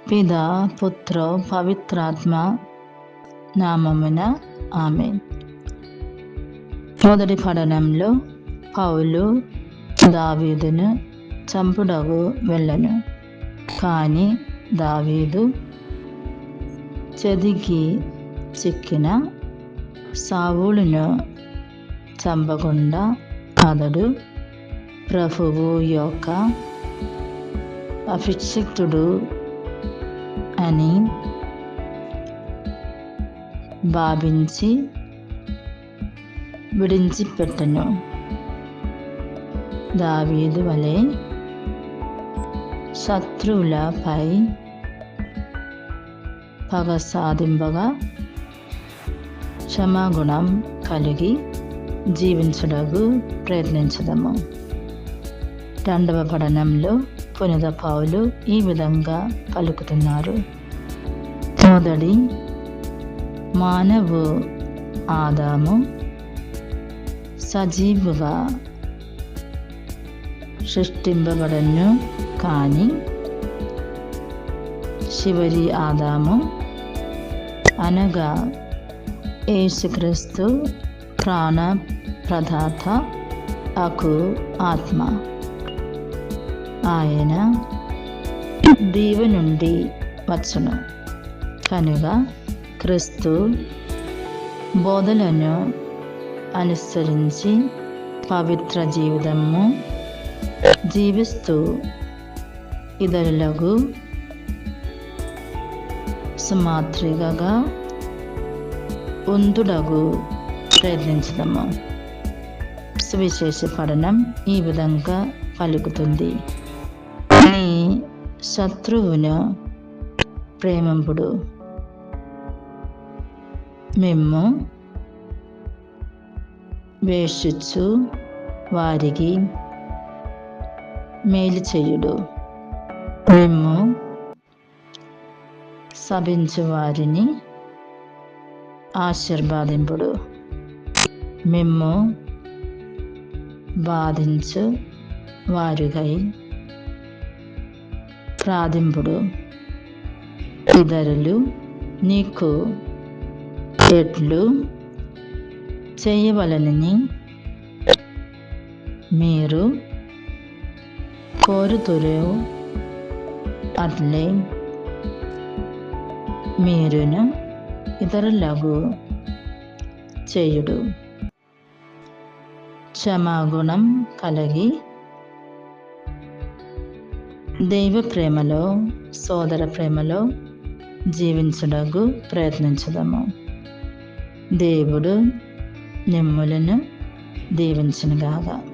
పితా పుత్ర పవిత్రాత్మ నామమున ఆమేన్. మొదటి పఠనంలో పౌలు దావీదును చంపుటకు వెళ్ళెను. కానీ దావీదు చెదికి చిక్కిన సౌలును చంపకుండా అతడు ప్రభువు యొక్క అభిషిక్తుడు అని భావించి విడిచిపెట్టెను. దావీదు వలె శత్రువులపై పగ సాధింపగా క్షమాగుణం కలిగి జీవించుటకు ప్రయత్నించదము. రెండవ పఠనంలో పునీత పౌలు ఈ విధంగా పలుకుతున్నారు. మొదటి మానవు ఆదాము సజీవుగా సృష్టింపబడను, కానీ చివరి ఆదాము అనగా యేసుక్రీస్తు ప్రాణ ప్రదాత అకు ఆత్మ. ఆయన దీవి నుండి వచ్చును కనుక క్రీస్తు బోధలను అనుసరించి పవిత్ర జీవితము జీవిస్తూ ఇతరులకు సుమాత్రికగా ఉండుటకు ప్రయత్నించదము. సువిశేష పఠనం ఈ విధంగా పలుకుతుంది. నీ శత్రువును ప్రేమింపుడు, మేము వేషిచ్చు వారికి మేలు చేయుడు, మేము శపించు వారిని ఆశీర్వదింపుడు, మేము బాధించు వారికై ప్రార్థింపుడు. ఇతరులు నీకు ఎట్లు చేయవలనని మీరు కోరుతురు, అట్లే మీరును ఇతరులకు చేయుడు. క్షమాగుణం కలిగి దైవ ప్రేమలో సోదర ప్రేమలో జీవించుటకు ప్రయత్నించదము. దేవుడు మిమ్ములను దీవించునుగాక.